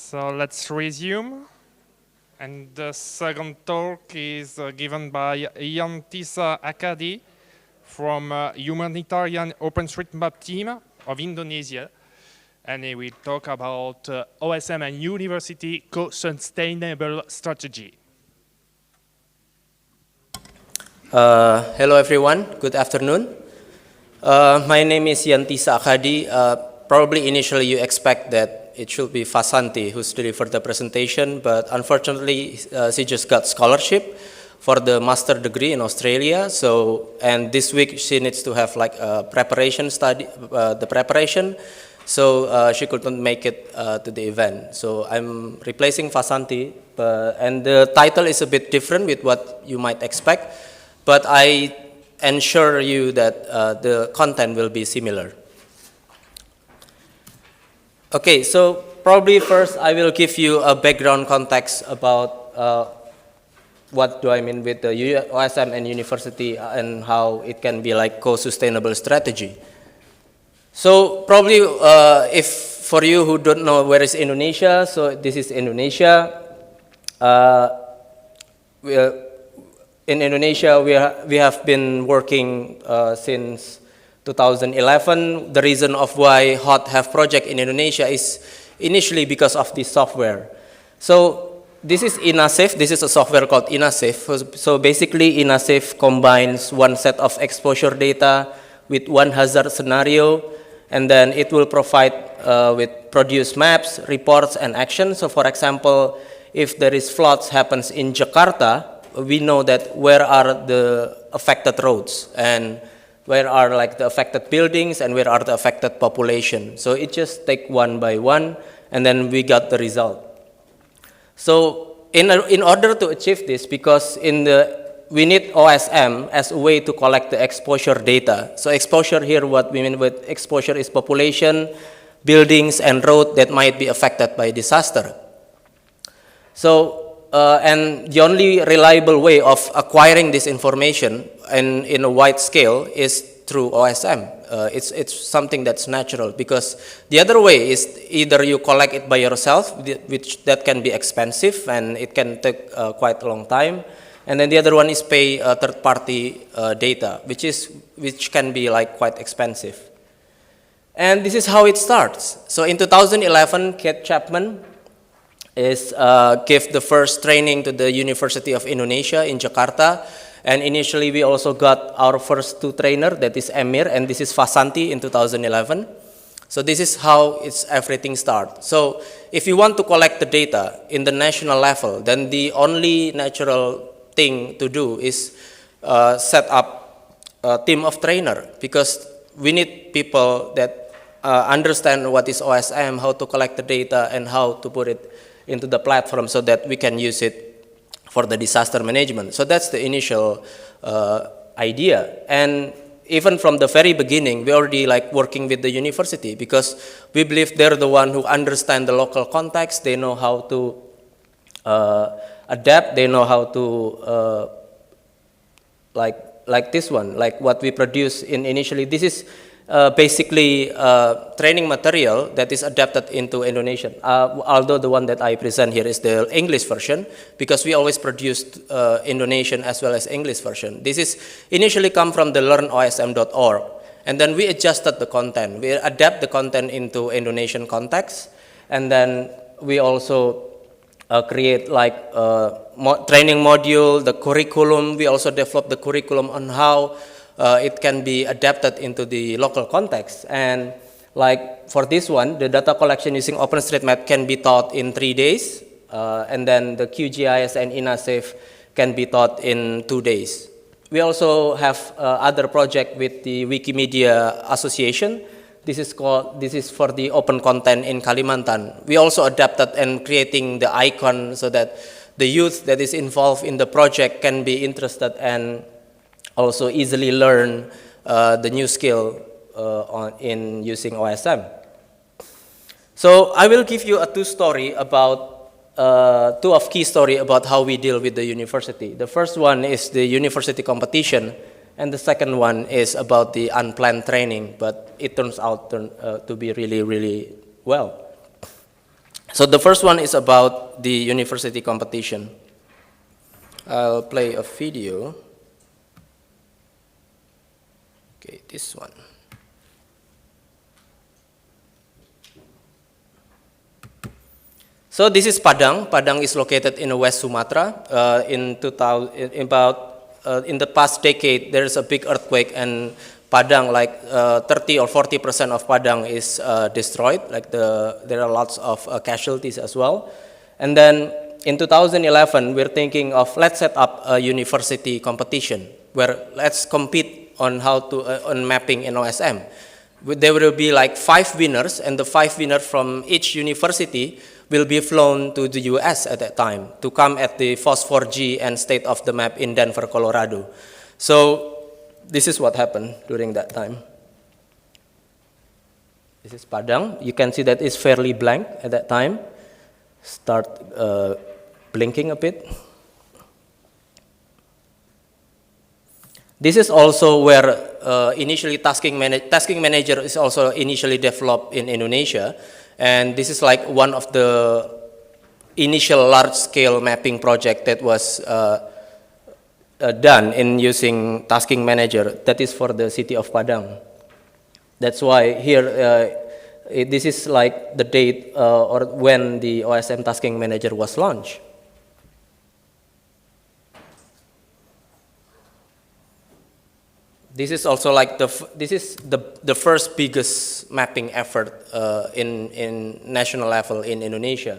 So let's resume. And the second talk is given by Yantisa Akhadi from Humanitarian OpenStreetMap team of Indonesia. And he will talk about OSM and university co-sustainable strategy. Hello everyone, good afternoon. My name is Yantisa Akhadi. Probably initially you expect that it should be Vasanthi who's delivered the presentation, but unfortunately she just got scholarship for the master degree in Australia. So, and this week she needs to have like a preparation study, the preparation. So she couldn't make it to the event. So I'm replacing Vasanthi, and the title is a bit different with what you might expect, but I ensure you that the content will be similar. Okay, so probably first I will give you a background context about what do I mean with the OSM and university and how it can be like co-sustainable strategy. So probably if for you who don't know where is Indonesia, so this is Indonesia. In Indonesia we have been working since 2011. The reason of why HOT have project in Indonesia is initially because of the software. So this is InSafe. This is a software called InSafe. So basically InSafe combines one set of exposure data with one hazard scenario, and then it will provide with produce maps, reports, and actions. So for example, if there is floods happens in Jakarta, we know that where are the affected roads and where are like the affected buildings and where are the affected population. So it just take one by one, and then we got the result. So in order to achieve this, because we need OSM as a way to collect the exposure data. So exposure here, what we mean with exposure is population, buildings, and road that might be affected by disaster. So and the only reliable way of acquiring this information and in a wide scale is through OSM. It's something that's natural, because the other way is either you collect it by yourself, which that can be expensive and it can take quite a long time, and then the other one is pay third-party data, which can be like quite expensive. And this is how it starts. So in 2011, Kate Chapman gave the first training to the University of Indonesia in Jakarta, and initially we also got our first two trainer, that is Emir, and this is Vasanthi in 2011. So this is how everything starts. So if you want to collect the data in the national level, then the only natural thing to do is set up a team of trainer, because we need people that understand what is OSM, how to collect the data, and how to put it into the platform so that we can use it for the disaster management. So that's the initial idea. And even from the very beginning, we already like working with the university, because we believe they're the one who understand the local context. They know how to adapt. They know how to like this one, like what we produce initially. This is basically training material that is adapted into Indonesian, although the one that I present here is the English version, because we always produced Indonesian as well as English version. This is initially come from the learnosm.org, and then we adjusted the content. We adapt the content into Indonesian context, and then we also create like training module, the curriculum. We also develop the curriculum on how it can be adapted into the local context. And like for this one, the data collection using OpenStreetMap can be taught in 3 days, and then the QGIS and InSafe can be taught in 2 days. We also have other project with the Wikimedia Association. This is for the open content in Kalimantan. We also adapted and creating the icon so that the youth that is involved in the project can be interested and also easily learn the new skill in using OSM. So I will give you two key story about how we deal with the university. The first one is the university competition, and the second one is about the unplanned training, but it turns out to be really, really well. So the first one is about the university competition. I'll play a video. Okay, this one. So this is Padang. Padang is located in West Sumatra. In the past decade, there is a big earthquake, and Padang, like 30 or 40% of Padang is destroyed. Like there are lots of casualties as well. And then in 2011, we're thinking of let's set up a university competition where let's compete on how to on mapping in OSM. There will be like 5 winners, and the 5 winners from each university will be flown to the US at that time to come at the Phos4G and State of the Map in Denver, Colorado. So this is what happened during that time. This is Padang. You can see that it's fairly blank at that time. Start blinking a bit. This is also where initially tasking manager is also initially developed in Indonesia. And this is like one of the initial large-scale mapping project that was done in using tasking manager. That is for the city of Padang. That's why here, this is like the date or when the OSM tasking manager was launched. This is also like the first biggest mapping effort in national level in Indonesia.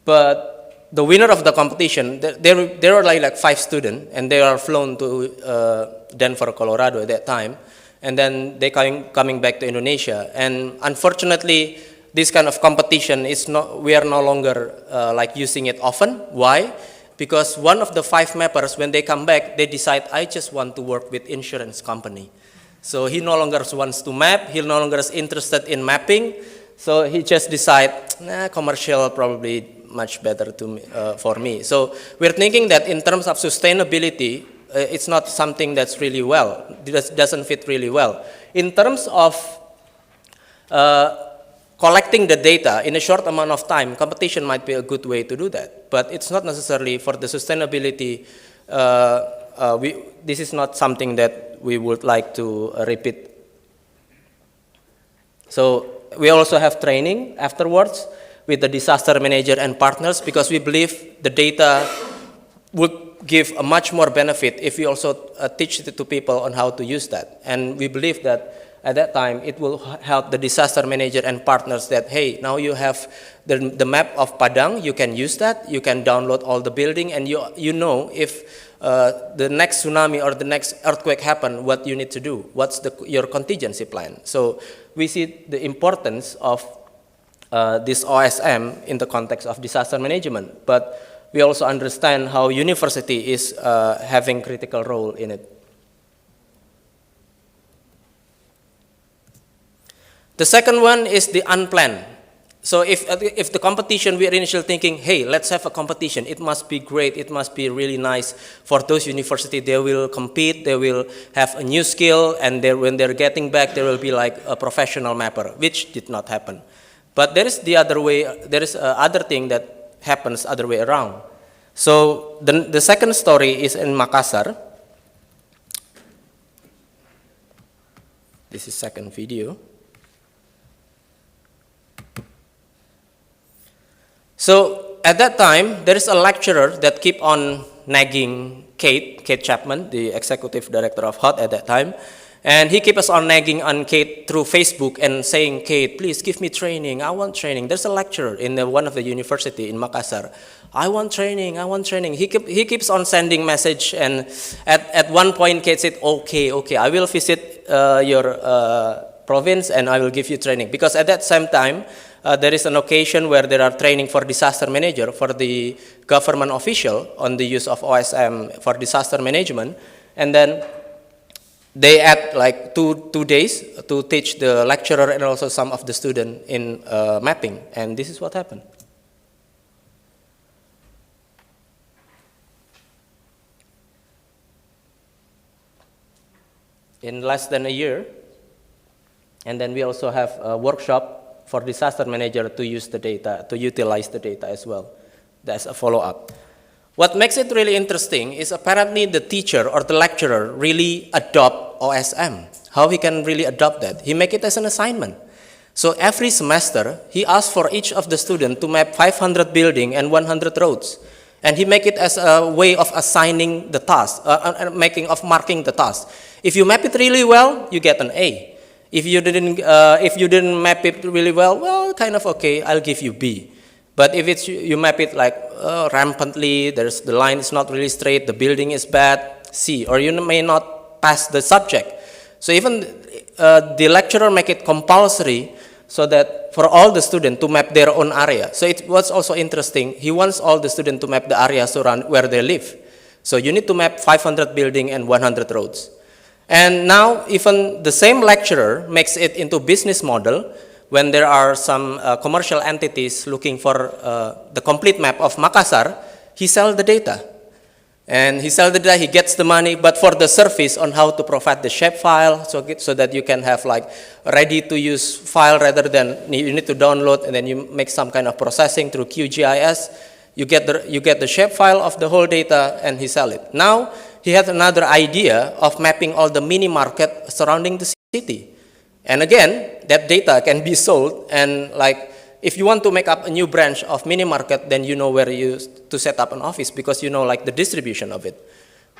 But the winner of the competition, there were like 5 students, and they are flown to Denver, Colorado at that time, and then they coming back to Indonesia. And unfortunately, this kind of competition is we are no longer like using it often. Why? Because one of the 5 mappers, when they come back, they decide, I just want to work with insurance company. So he no longer wants to map, he no longer is interested in mapping, so he just decide, commercial probably much better for me. So we're thinking that in terms of sustainability, it's not something that's really well, doesn't fit really well. In terms of collecting the data in a short amount of time, competition might be a good way to do that. But it's not necessarily for the sustainability. This is not something that we would like to repeat. So we also have training afterwards with the disaster manager and partners, because we believe the data would give a much more benefit if we also teach it to people on how to use that. And we believe that at that time, it will help the disaster manager and partners that, hey, now you have the map of Padang, you can use that, you can download all the building, and you know if the next tsunami or the next earthquake happen, what you need to do, what's your contingency plan. So we see the importance of this OSM in the context of disaster management, but we also understand how university is having critical role in it. The second one is the unplanned. So if the competition, we are initially thinking, hey, let's have a competition. It must be great. It must be really nice for those universities. They will compete. They will have a new skill. And when they're getting back, there will be like a professional mapper, which did not happen. But there is the other way. There is other thing that happens other way around. So the second story is in Makassar. This is second video. So at that time, there is a lecturer that keep on nagging Kate Chapman, the executive director of HOT at that time, and he keeps on nagging on Kate through Facebook and saying, Kate, please give me training, I want training. There's a lecturer in one of the university in Makassar. I want training, I want training. He keeps on sending message, and at one point Kate said, okay, I will visit your province and I will give you training. Because at that same time, there is an occasion where there are training for disaster manager for the government official on the use of OSM for disaster management. And then they add like two days to teach the lecturer and also some of the student in mapping. And this is what happened. In less than a year. And then we also have a workshop for disaster manager to use the data, to utilize the data as well. That's a follow-up. What makes it really interesting is apparently the teacher or the lecturer really adopt OSM. How he can really adopt that? He make it as an assignment. So every semester, he asks for each of the students to map 500 buildings and 100 roads. And he make it as a way of assigning the task, marking the task. If you map it really well, you get an A. If you didn't map it really well, kind of okay, I'll give you B. But if you map it like rampantly, the line is not really straight, the building is bad, C. Or you may not pass the subject. So even the lecturer make it compulsory so that for all the students to map their own area. So it was also interesting. He wants all the students to map the areas around where they live. So you need to map 500 buildings and 100 roads. And now even the same lecturer makes it into business model when there are some commercial entities looking for the complete map of Makassar, he sells the data. And he sells the data, he gets the money, but for the service on how to provide the shapefile, so that you can have like ready-to-use file rather than you need to download and then you make some kind of processing through QGIS. You get the shapefile of the whole data and he sells it. Now he has another idea of mapping all the mini market surrounding the city. And again, that data can be sold, and like if you want to make up a new branch of mini market, then you know where to set up an office because you know like the distribution of it.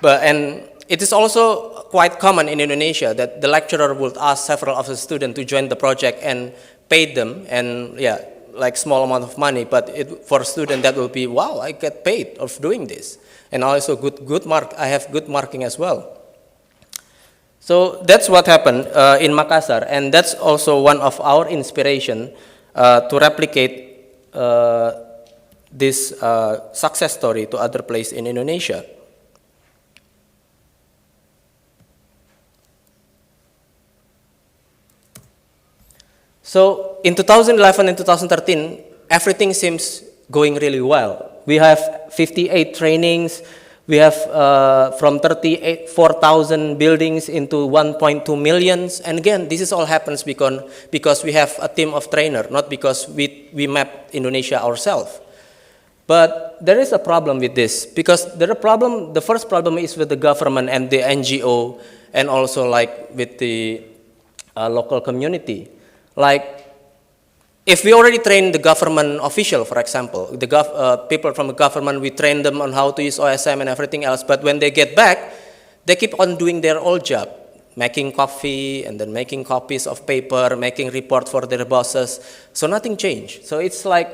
And it is also quite common in Indonesia that the lecturer would ask several of the students to join the project and pay them, and yeah, like small amount of money, but for a student that will be, wow, I get paid of doing this. And also I have good marking as well. So that's what happened in Makassar, and that's also one of our inspiration to replicate this success story to other places in Indonesia. So in 2011 and 2013, everything seems going really well. We have 58 trainings. We have from 34,000 buildings into 1.2 million. And again, this is all happens because we have a team of trainers, not because we map Indonesia ourselves. But there is a problem with this, because the first problem is with the government and the NGO, and also like with the local community. Like, if we already train the government official, for example, the people from the government, we train them on how to use OSM and everything else, but when they get back, they keep on doing their old job, making coffee and then making copies of paper, making reports for their bosses, so nothing changed. So it's like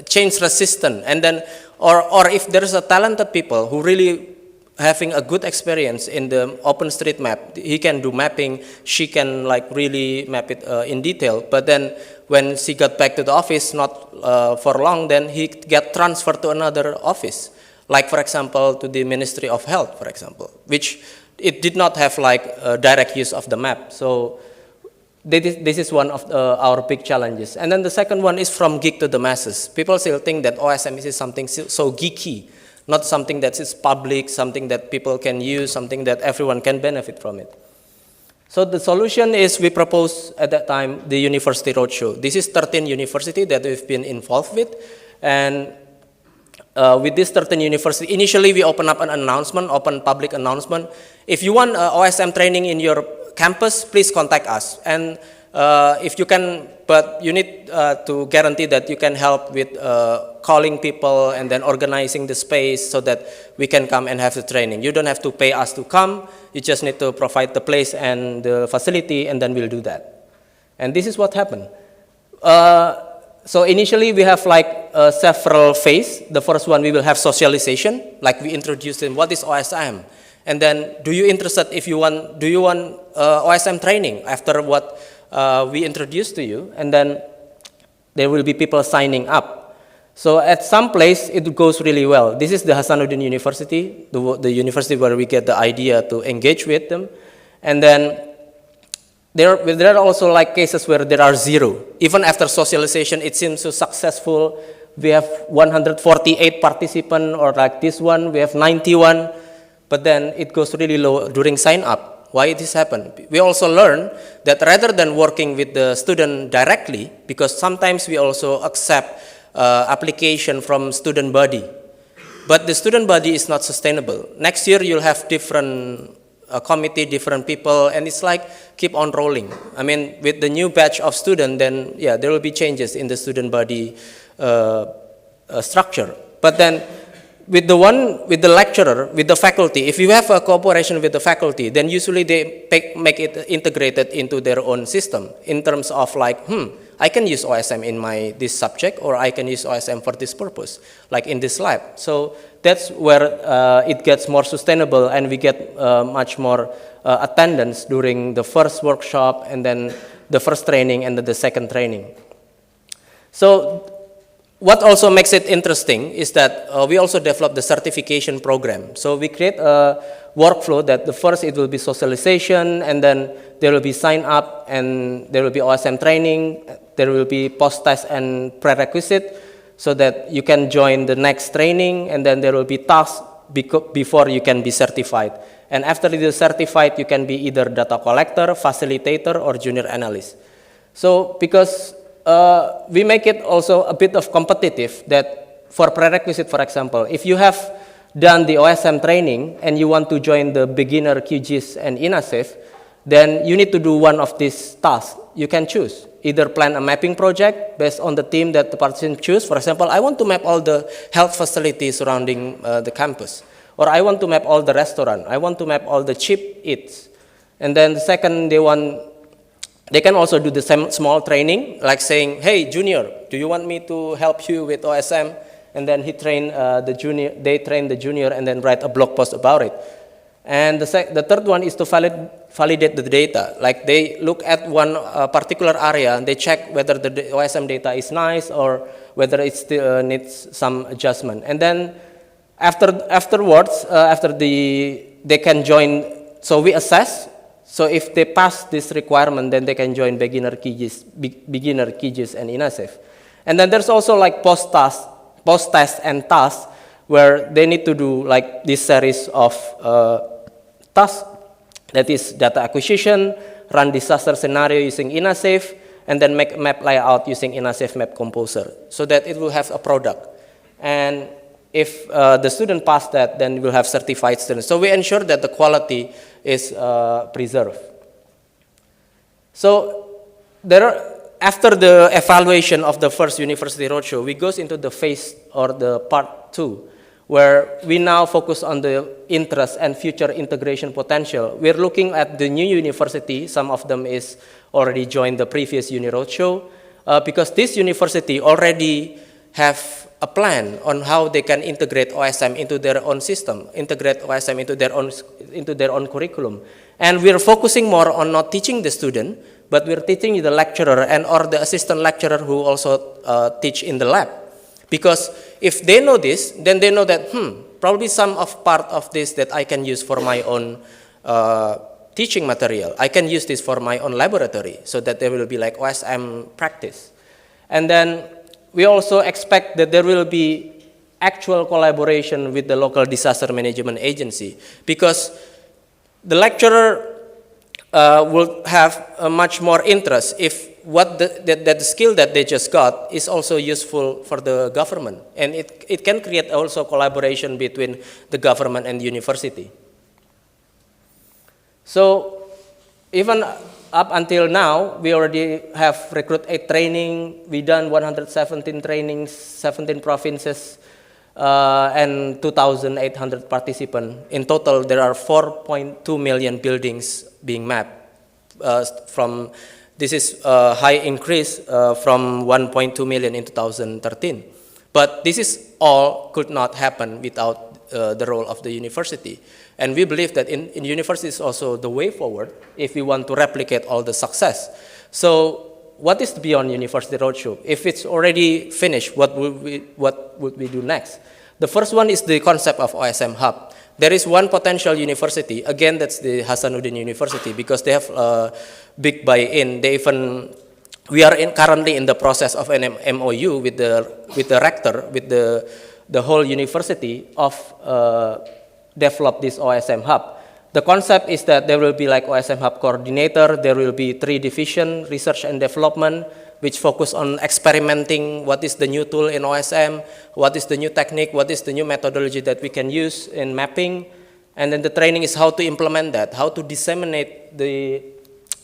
change resistant, and then, or if there's a talented people who really having a good experience in the OpenStreetMap, he can do mapping, she can like really map it in detail, but then when she got back to the office, not for long, then he get transferred to another office, like for example to the Ministry of Health, for example, which it did not have like direct use of the map. So this is one of our big challenges. And then the second one is from geek to the masses. People still think that OSM is something so geeky, not something that is public, something that people can use, something that everyone can benefit from it. So the solution is we proposed at that time the University Roadshow. This is 13 universities that we've been involved with. And with this 13 university, initially we open up an announcement, open public announcement. If you want OSM training in your campus, please contact us. And if you can, but you need to guarantee that you can help with calling people and then organizing the space so that we can come and have the training. You don't have to pay us to come. You just need to provide the place and the facility, and then we'll do that. And this is what happened. So initially we have like several phases. The first one, we will have socialization, like we introduce them, what is OSM? And then, do you want OSM training after what we introduced to you? And then there will be people signing up. So at some place, it goes really well. This is the Hasanuddin University, the university where we get the idea to engage with them. And then there are also like cases where there are zero. Even after socialization, it seems so successful. We have 148 participants, or like this one, we have 91. But then it goes really low during sign up. Why it has happened? We also learn that rather than working with the student directly, because sometimes we also accept application from student body, but the student body is not sustainable. Next year you'll have different committee, different people, and it's like keep on rolling. I mean, with the new batch of students, then yeah, there will be changes in the student body structure. But then with the lecturer, with the faculty, if you have a cooperation with the faculty, then usually they make it integrated into their own system in terms of like, I can use OSM in this subject, or I can use OSM for this purpose, like in this lab. So that's where it gets more sustainable, and we get much more attendance during the first workshop, and then the first training, and then the second training. So what also makes it interesting is that we also develop the certification program. So we create a workflow that the first it will be socialization, and then there will be sign up, and there will be OSM training, there will be post-test and prerequisite, so that you can join the next training, and then there will be tasks before you can be certified. And after you're certified, you can be either data collector, facilitator, or junior analyst. So because we make it also a bit of competitive, that for prerequisite, for example, if you have done the OSM training and you want to join the beginner QGIS and InSafe, then you need to do one of these tasks. You can choose, either plan a mapping project based on the theme that the participant choose. For example, I want to map all the health facilities surrounding the campus, or I want to map all the restaurant, I want to map all the cheap eats. And then the second, they can also do the same small training, like saying, hey, junior, do you want me to help you with OSM? And then they train the junior, and then write a blog post about it. And the third one is to validate the data. Like they look at one particular area, and they check whether the OSM data is nice, or whether it still needs some adjustment. And then afterwards, they can join, so we assess. So if they pass this requirement, then they can join beginner QGIS and InSafe. And then there's also like post-test and tasks, where they need to do like this series of tasks, that is data acquisition, run disaster scenario using InSafe, and then make map layout using InSafe Map Composer, so that it will have a product. And if the student pass that, then we'll have certified students. So we ensure that the quality is preserved. So after the evaluation of the first university roadshow, we goes into the phase, or the part 2, where we now focus on the interest and future integration potential. We're looking at the new university. Some of them is already joined the previous uni roadshow, because this university already have a plan on how they can integrate OSM into their own system, integrate OSM into their own curriculum. And we're focusing more on not teaching the student, but we're teaching the lecturer or the assistant lecturer who also teach in the lab. Because if they know this, then they know that, probably some of part of this that I can use for my own teaching material. I can use this for my own laboratory, so that there will be like OSM practice. And then we also expect that there will be actual collaboration with the local disaster management agency, because the lecturer will have a much more interest if the skill that they just got is also useful for the government, and it can create also collaboration between the government and the university. So even up until now, we already have recruit 8 training. We done 117 trainings, 17 provinces, and 2,800 participants. In total, there are 4.2 million buildings being mapped. This is a high increase from 1.2 million in 2013. But this is all could not happen without the role of the university. And we believe that in university is also the way forward if we want to replicate all the success. So what is beyond University Roadshow? If it's already finished, what would we do next? The first one is the concept of OSM Hub. There is one potential university, again that's the Hasanuddin University, because they have a big buy-in. We are currently in the process of an MOU with the rector, with the whole university of develop this OSM Hub. The concept is that there will be like OSM Hub coordinator, there will be 3 division, research and development, which focus on experimenting what is the new tool in OSM, what is the new technique, what is the new methodology that we can use in mapping, and then the training is how to implement that, how to disseminate the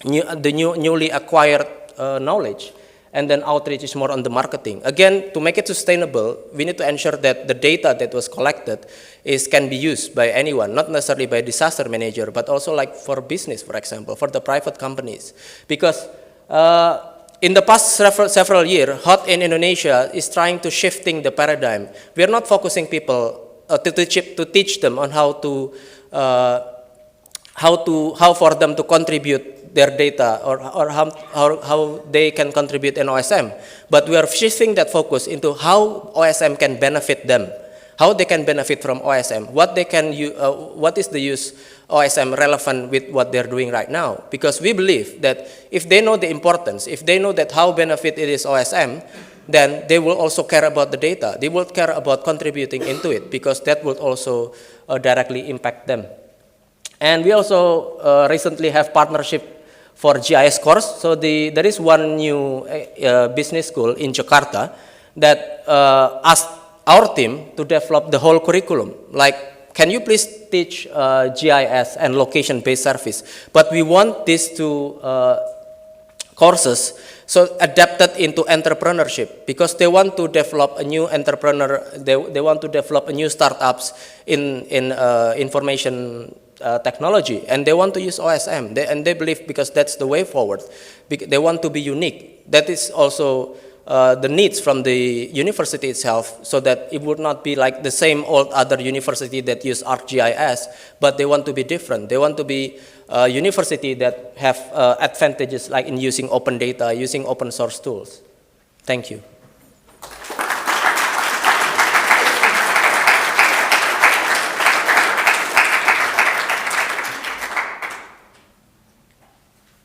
newly acquired knowledge. And then outreach is more on the marketing. Again, to make it sustainable, we need to ensure that the data that was collected can be used by anyone, not necessarily by a disaster manager, but also like for business, for example, for the private companies. Because in the past several years, HOT in Indonesia is trying to shifting the paradigm. We are not focusing people to teach them on how for them to contribute their data or how they can contribute in OSM. But we are shifting that focus into how OSM can benefit them, how they can benefit from OSM, what is the use OSM relevant with what they're doing right now. Because we believe that if they know the importance, if they know that how benefit it is OSM, then they will also care about the data. They will care about contributing into it because that will also directly impact them. And we also recently have partnership for GIS Course. So there is one new business school in Jakarta that asked our team to develop the whole curriculum. Like, can you please teach GIS and location-based service? But we want these 2 courses so adapted into entrepreneurship because they want to develop a new entrepreneur, they want to develop a new startups in information technology, and they want to use OSM, and they believe because that's the way forward. They want to be unique. That is also the needs from the university itself, so that it would not be like the same old other university that use ArcGIS, but they want to be different. They want to be a university that have advantages like in using open data, using open source tools. Thank you.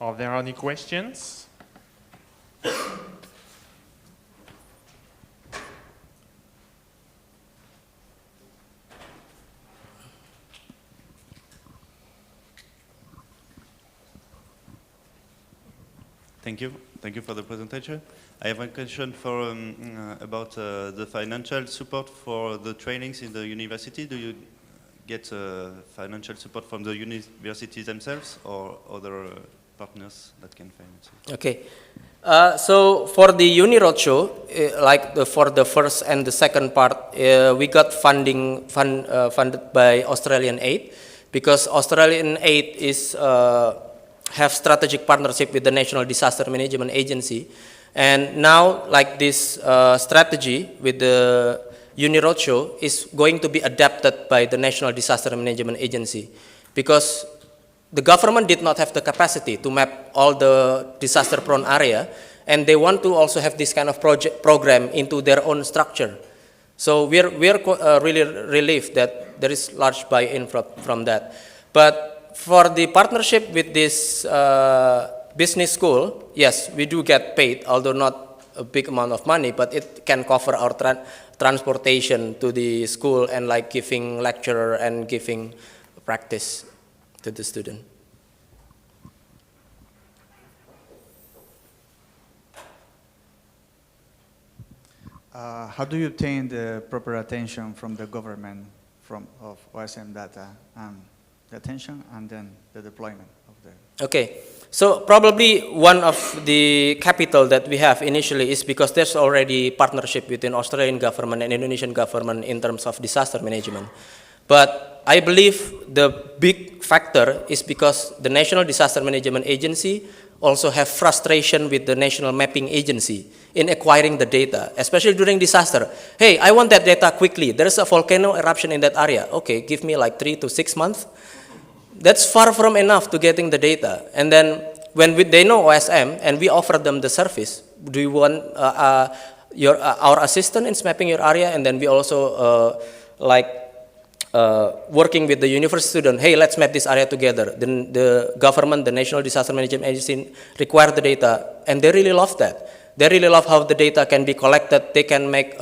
Are there any questions? Thank you. Thank you for the presentation. I have a question for about the financial support for the trainings in the university. Do you get financial support from the universities themselves or other partners that can finance it? Okay. So for the Uni Roadshow, for the first and the second part, we got funded by Australian Aid, because Australian Aid is have strategic partnership with the National Disaster Management Agency, and now like this strategy with the Uni Roadshow is going to be adapted by the National Disaster Management Agency, because the government did not have the capacity to map all the disaster-prone area, and they want to also have this kind of program into their own structure. So we're really relieved that there is large buy-in from that. But for the partnership with this business school, yes, we do get paid, although not a big amount of money, but it can cover our transportation to the school and like giving lecture and giving practice to the student. How do you obtain the proper attention from the government of OSM data, the attention and then the deployment of the... Okay, so probably one of the capital that we have initially is because there's already partnership between Australian government and Indonesian government in terms of disaster management. But I believe the big factor is because the National Disaster Management Agency also have frustration with the National Mapping Agency in acquiring the data, especially during disaster. Hey, I want that data quickly. There's a volcano eruption in that area. Okay, give me like 3 to 6 months. That's far from enough to getting the data. And then when they know OSM and we offer them the service, do you want our assistant in mapping your area? And then we also working with the university student, hey, let's map this area together. Then the government, the National Disaster Management Agency require the data, and they really love that. They really love how the data can be collected. They can make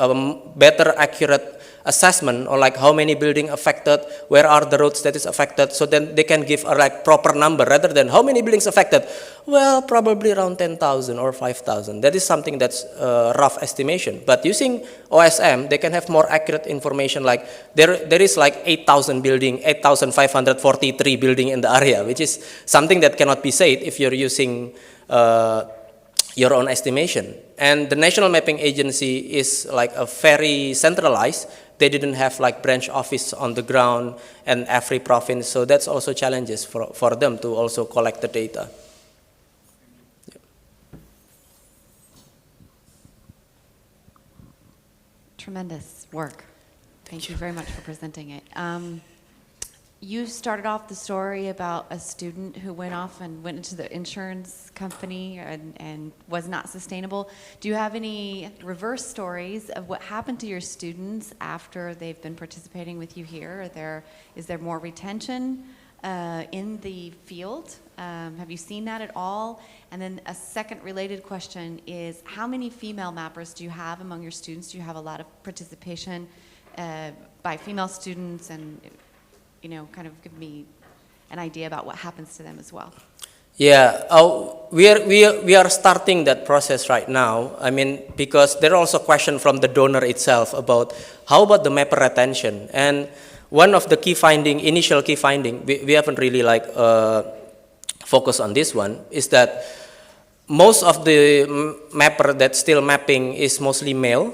better, accurate assessment, or like how many building affected, where are the roads that is affected, so then they can give a like proper number rather than how many buildings affected. Well, probably around 10,000 or 5,000. That is something that's a rough estimation. But using OSM, they can have more accurate information, like there is like 8,543 building in the area, which is something that cannot be said if you're using your own estimation. And the National Mapping Agency is like a very centralized. They didn't have like branch office on the ground and every province, so that's also challenges for them to also collect the data. Tremendous work. Thank you very much for presenting it. You started off the story about a student who went off and went into the insurance company and was not sustainable. Do you have any reverse stories of what happened to your students after they've been participating with you here? Is there more retention in the field? Have you seen that at all? And then a second related question is, how many female mappers do you have among your students? Do you have a lot of participation by female students, and kind of give me an idea about what happens to them as well? Yeah, we are starting that process right now. I mean, because there are also questions from the donor itself about how about the mapper retention. And one of the initial key finding, we haven't really like focused on this one, is that most of the mapper that's still mapping is mostly male.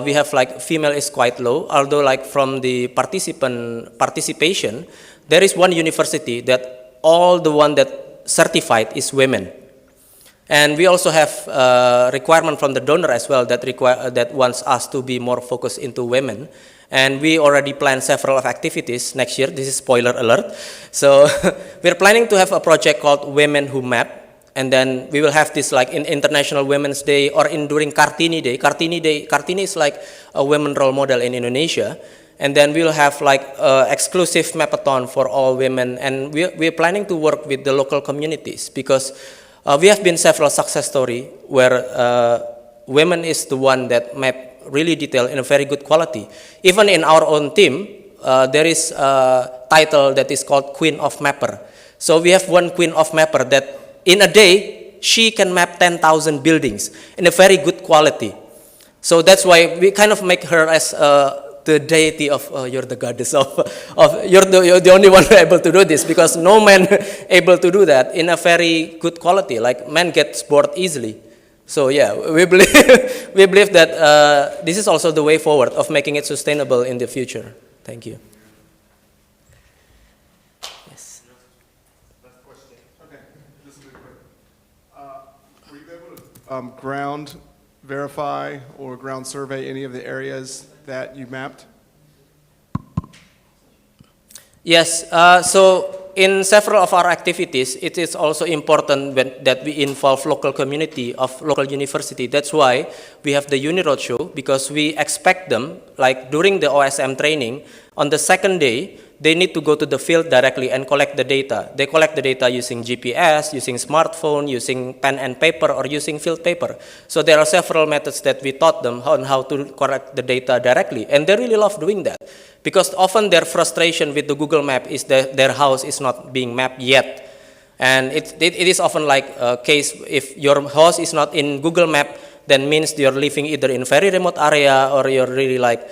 We have like female is quite low, although like from the participation, there is one university that all the one that certified is women. And we also have requirement from the donor as well that wants us to be more focused into women. And we already planned several of activities next year. This is spoiler alert. So we're planning to have a project called Women Who Map. And then we will have this like in International Women's Day or during Kartini Day. Kartini is like a women role model in Indonesia. And then we'll have like exclusive mapathon for all women. And we're planning to work with the local communities, because we have been several success stories where women is the one that map really detailed in a very good quality. Even in our own team, there is a title that is called Queen of Mapper. So we have one Queen of Mapper that in a day, she can map 10,000 buildings in a very good quality. So that's why we kind of make her as the deity of, you're the goddess of you're the only one able to do this, because no man able to do that in a very good quality. Like man gets bored easily. So yeah, we believe that this is also the way forward of making it sustainable in the future. Thank you. Yes. Last question. Okay, this will be quick. Were you able to ground verify or ground survey any of the areas that you mapped? Yes, so in several of our activities, it is also important that we involve local community of local university. That's why we have the Uni Roadshow, because we expect them, like during the OSM training, on the second day, they need to go to the field directly and collect the data. They collect the data using GPS, using smartphone, using pen and paper, or using field paper. So there are several methods that we taught them on how to collect the data directly. And they really love doing that, because often their frustration with the Google Map is that their house is not being mapped yet. And it is often like a case, if your house is not in Google Map, then means you're living either in very remote area or you're really like,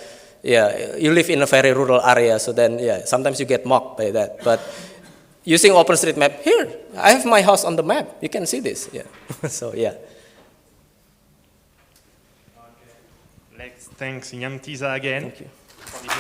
yeah, you live in a very rural area, so then, yeah, sometimes you get mocked by that. But using OpenStreetMap, here, I have my house on the map. You can see this, yeah. So, yeah. Let's thank Yantisa again. Thank you. For this